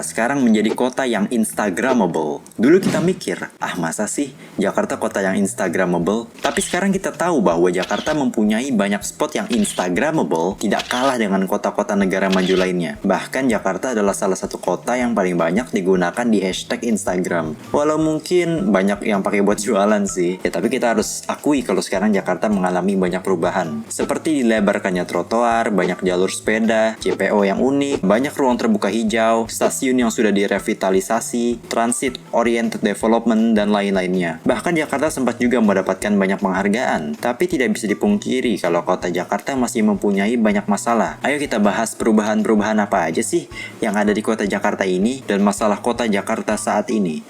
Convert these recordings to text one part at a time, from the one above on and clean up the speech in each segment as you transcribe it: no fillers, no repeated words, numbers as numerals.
Sekarang menjadi kota yang instagramable. Dulu kita mikir, masa sih Jakarta kota yang instagramable? Tapi sekarang kita tahu bahwa Jakarta mempunyai banyak spot yang instagramable, tidak kalah dengan kota-kota negara maju lainnya. Bahkan Jakarta adalah salah satu kota yang paling banyak digunakan di hashtag Instagram. Walau mungkin banyak yang pakai buat jualan sih, ya tapi kita harus akui kalau sekarang Jakarta mengalami banyak perubahan. Seperti dilebarkannya trotoar, banyak jalur sepeda, JPO yang unik, banyak ruang terbuka hijau, stasiun yang sudah direvitalisasi, transit oriented development, dan lain-lainnya. Bahkan Jakarta sempat juga mendapatkan banyak penghargaan, tapi tidak bisa dipungkiri kalau kota Jakarta masih mempunyai banyak masalah. Ayo kita bahas perubahan-perubahan apa aja sih yang ada di kota Jakarta ini dan masalah kota Jakarta saat ini.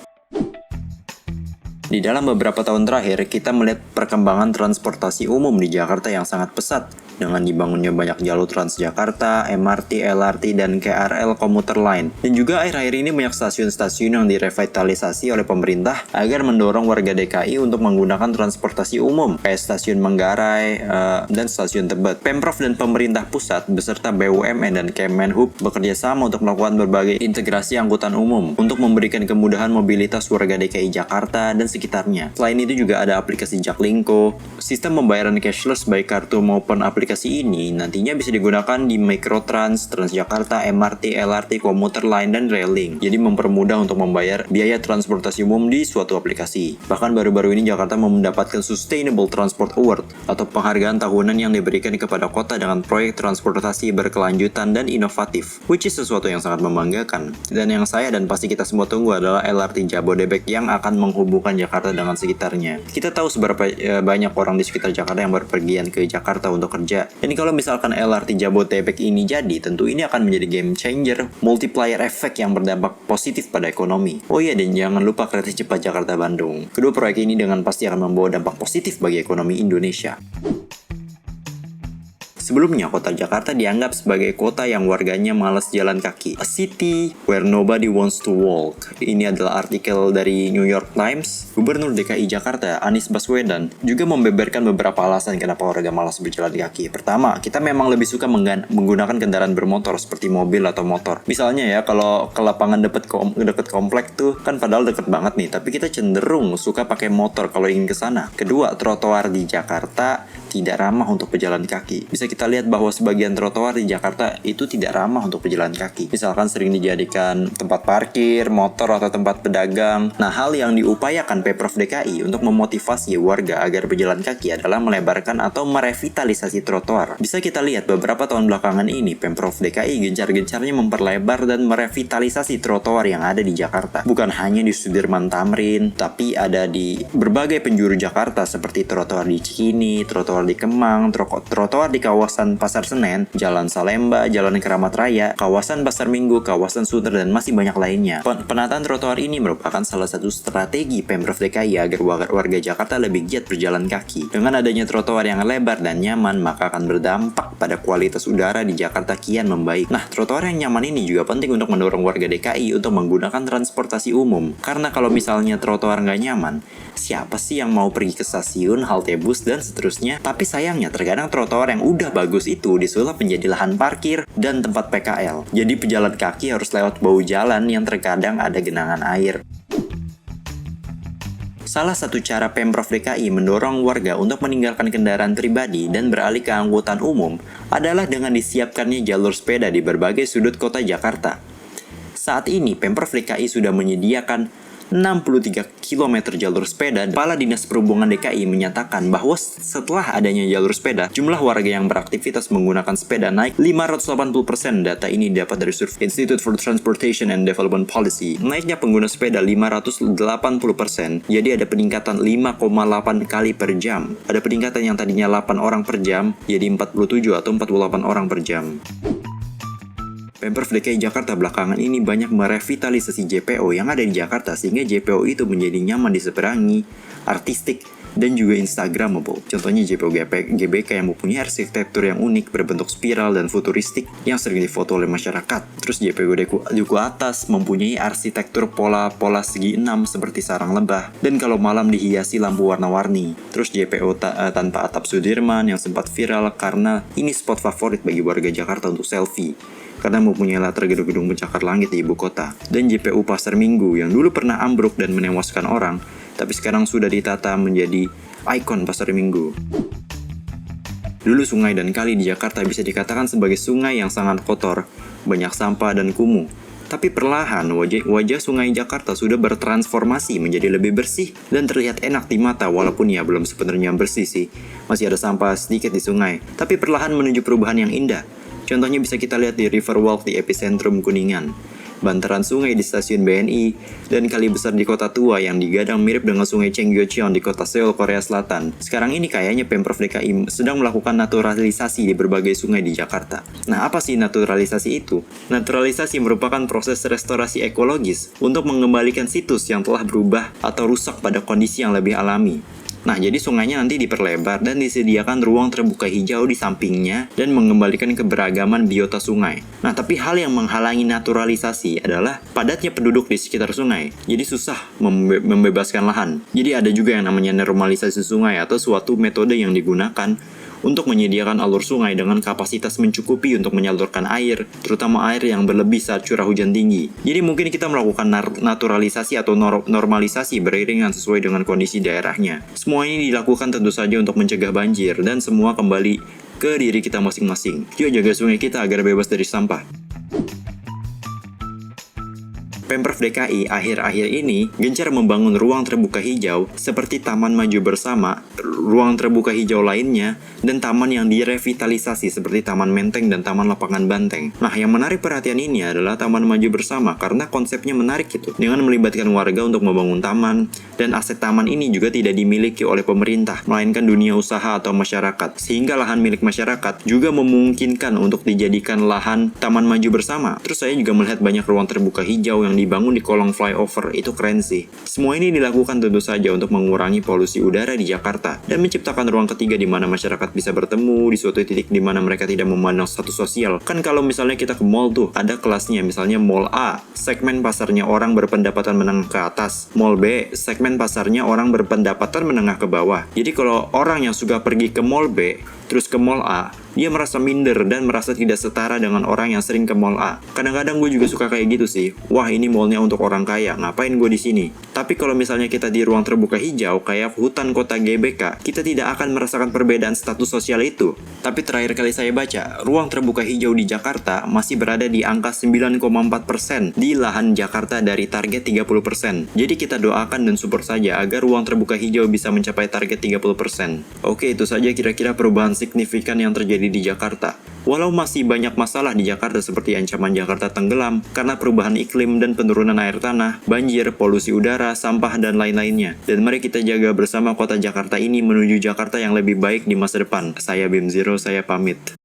Di dalam beberapa tahun terakhir, kita melihat perkembangan transportasi umum di Jakarta yang sangat pesat, dengan dibangunnya banyak jalur Transjakarta, MRT, LRT, dan KRL komuter line. Dan juga akhir-akhir ini banyak stasiun-stasiun yang direvitalisasi oleh pemerintah agar mendorong warga DKI untuk menggunakan transportasi umum, kayak stasiun Manggarai dan stasiun Tebet. Pemprov dan pemerintah pusat beserta BUMN dan Kemenhub bekerja sama untuk melakukan berbagai integrasi angkutan umum untuk memberikan kemudahan mobilitas warga DKI Jakarta dan sekitarnya. Selain itu juga ada aplikasi Jaklingko. Sistem pembayaran cashless baik kartu maupun aplikasi ini nantinya bisa digunakan di Mikrotrans, Transjakarta, MRT, LRT, komuter line, dan railing. Jadi mempermudah untuk membayar biaya transportasi umum di suatu aplikasi. Bahkan baru-baru ini Jakarta mendapatkan Sustainable Transport Award atau penghargaan tahunan yang diberikan kepada kota dengan proyek transportasi berkelanjutan dan inovatif, which is sesuatu yang sangat membanggakan. Dan yang saya dan pasti kita semua tunggu adalah LRT Jabodebek yang akan menghubungkan Jakarta dengan sekitarnya. Kita tahu seberapa banyak orang di sekitar Jakarta yang berpergian ke Jakarta untuk kerja. Dan kalau misalkan LRT Jabodebek ini jadi, tentu ini akan menjadi game changer, multiplier effect yang berdampak positif pada ekonomi. Oh iya, dan jangan lupa kereta cepat Jakarta-Bandung. Kedua proyek ini dengan pasti akan membawa dampak positif bagi ekonomi Indonesia. Sebelumnya, kota Jakarta dianggap sebagai kota yang warganya malas jalan kaki. A city where nobody wants to walk. Ini adalah artikel dari New York Times. Gubernur DKI Jakarta, Anies Baswedan, juga membeberkan beberapa alasan kenapa warga malas berjalan kaki. Pertama, kita memang lebih suka menggunakan kendaraan bermotor seperti mobil atau motor. Misalnya ya, kalau ke lapangan deket komplek tuh, kan padahal deket banget nih, tapi kita cenderung suka pakai motor kalau ingin ke sana. Kedua, trotoar di Jakarta tidak ramah untuk pejalan kaki. Bisa kita lihat bahwa sebagian trotoar di Jakarta itu tidak ramah untuk pejalan kaki. Misalkan sering dijadikan tempat parkir, motor, atau tempat pedagang. Nah, hal yang diupayakan Pemprov DKI untuk memotivasi warga agar berjalan kaki adalah melebarkan atau merevitalisasi trotoar. Bisa kita lihat beberapa tahun belakangan ini, Pemprov DKI gencar-gencarnya memperlebar dan merevitalisasi trotoar yang ada di Jakarta. Bukan hanya di Sudirman Tamrin, tapi ada di berbagai penjuru Jakarta seperti trotoar di Cikini, trotoar di Kemang, trotoar di kawasan Pasar Senen, Jalan Salemba, Jalan Keramat Raya, kawasan Pasar Minggu, kawasan Sunter, dan masih banyak lainnya. Penataan trotoar ini merupakan salah satu strategi Pemprov DKI agar warga Jakarta lebih giat berjalan kaki. Dengan adanya trotoar yang lebar dan nyaman, maka akan berdampak pada kualitas udara di Jakarta kian membaik. Nah, trotoar yang nyaman ini juga penting untuk mendorong warga DKI untuk menggunakan transportasi umum. Karena kalau misalnya trotoar nggak nyaman, siapa sih yang mau pergi ke stasiun, halte bus, dan seterusnya? Tapi sayangnya terkadang trotoar yang udah bagus itu disulap menjadi lahan parkir dan tempat PKL. Jadi pejalan kaki harus lewat bahu jalan yang terkadang ada genangan air. Salah satu cara Pemprov DKI mendorong warga untuk meninggalkan kendaraan pribadi dan beralih ke angkutan umum adalah dengan disiapkannya jalur sepeda di berbagai sudut kota Jakarta. Saat ini Pemprov DKI sudah menyediakan 63 km jalur sepeda. Kepala Dinas Perhubungan DKI menyatakan bahwa setelah adanya jalur sepeda, jumlah warga yang beraktivitas menggunakan sepeda naik 580%. Data ini dapat dari survei Institute for Transportation and Development Policy. Naiknya pengguna sepeda 580%. Jadi ada peningkatan 5,8 kali per jam. Ada peningkatan yang tadinya 8 orang per jam, jadi 47 atau 48 orang per jam. Pemprov DKI Jakarta belakangan ini banyak merevitalisasi JPO yang ada di Jakarta sehingga JPO itu menjadi nyaman diseberangi, artistik, dan juga instagramable. Contohnya JPO GBK yang mempunyai arsitektur yang unik berbentuk spiral dan futuristik yang sering difoto oleh masyarakat. Terus JPO Duku Atas mempunyai arsitektur pola segi 6 seperti sarang lebah dan kalau malam dihiasi lampu warna-warni. Terus JPO tanpa atap Sudirman yang sempat viral karena ini spot favorit bagi warga Jakarta untuk selfie. karena mempunyai latar gedung-gedung pencakar langit di ibu kota. Dan JPU Pasar Minggu yang dulu pernah ambruk dan menewaskan orang, tapi sekarang sudah ditata menjadi ikon Pasar Minggu. Dulu sungai dan kali di Jakarta bisa dikatakan sebagai sungai yang sangat kotor, banyak sampah dan kumuh. Tapi perlahan wajah sungai Jakarta sudah bertransformasi menjadi lebih bersih dan terlihat enak di mata, walaupun ya belum sebenarnya bersih sih. Masih ada sampah sedikit di sungai, tapi perlahan menuju perubahan yang indah. Contohnya bisa kita lihat di Riverwalk di epicentrum Kuningan, bantaran sungai di stasiun BNI, dan kali besar di kota tua yang digadang mirip dengan sungai Cheonggyecheon di kota Seoul, Korea Selatan. Sekarang ini kayaknya Pemprov DKI sedang melakukan naturalisasi di berbagai sungai di Jakarta. Nah, apa sih naturalisasi itu? Naturalisasi merupakan proses restorasi ekologis untuk mengembalikan situs yang telah berubah atau rusak pada kondisi yang lebih alami. Nah, jadi sungainya nanti diperlebar dan disediakan ruang terbuka hijau di sampingnya dan mengembalikan keberagaman biota sungai. Nah, tapi hal yang menghalangi naturalisasi adalah padatnya penduduk di sekitar sungai. Jadi susah membebaskan lahan. Jadi ada juga yang namanya normalisasi sungai atau suatu metode yang digunakan untuk menyediakan alur sungai dengan kapasitas mencukupi untuk menyalurkan air, terutama air yang berlebih saat curah hujan tinggi. Jadi mungkin kita melakukan naturalisasi atau normalisasi beriringan sesuai dengan kondisi daerahnya. Semua ini dilakukan tentu saja untuk mencegah banjir dan semua kembali ke diri kita masing-masing. Yuk jaga sungai kita agar bebas dari sampah. Pemprov DKI akhir-akhir ini gencar membangun ruang terbuka hijau seperti Taman Maju Bersama, ruang terbuka hijau lainnya, dan taman yang direvitalisasi seperti Taman Menteng dan Taman Lapangan Banteng. Nah, yang menarik perhatian ini adalah Taman Maju Bersama karena konsepnya menarik gitu, dengan melibatkan warga untuk membangun taman, dan aset taman ini juga tidak dimiliki oleh pemerintah, melainkan dunia usaha atau masyarakat, sehingga lahan milik masyarakat juga memungkinkan untuk dijadikan lahan Taman Maju Bersama. Terus saya juga melihat banyak ruang terbuka hijau yang dibangun di kolong flyover, itu keren sih. Semua ini dilakukan tentu saja untuk mengurangi polusi udara di Jakarta dan menciptakan ruang ketiga di mana masyarakat bisa bertemu di suatu titik di mana mereka tidak memandang status sosial. Kan kalau misalnya kita ke mall tuh, ada kelasnya, misalnya mall A, segmen pasarnya orang berpendapatan menengah ke atas. Mall B, segmen pasarnya orang berpendapatan menengah ke bawah. Jadi kalau orang yang suka pergi ke mall B, terus ke mall A, dia merasa minder dan merasa tidak setara dengan orang yang sering ke mall A. Kadang-kadang gue juga suka kayak gitu sih. Wah, ini mallnya untuk orang kaya, ngapain gue di sini? Tapi kalau misalnya kita di ruang terbuka hijau kayak hutan kota GBK, kita tidak akan merasakan perbedaan status sosial itu. Tapi terakhir kali saya baca, ruang terbuka hijau di Jakarta masih berada di angka 9,4% di lahan Jakarta dari target 30%. Jadi kita doakan dan support saja agar ruang terbuka hijau bisa mencapai target 30%. Oke, itu saja kira-kira perubahan signifikan yang terjadi di Jakarta. Walau masih banyak masalah di Jakarta seperti ancaman Jakarta tenggelam karena perubahan iklim dan penurunan air tanah, banjir, polusi udara, sampah, dan lain-lainnya. Dan mari kita jaga bersama kota Jakarta ini menuju Jakarta yang lebih baik di masa depan. Saya Bim Zero, saya pamit.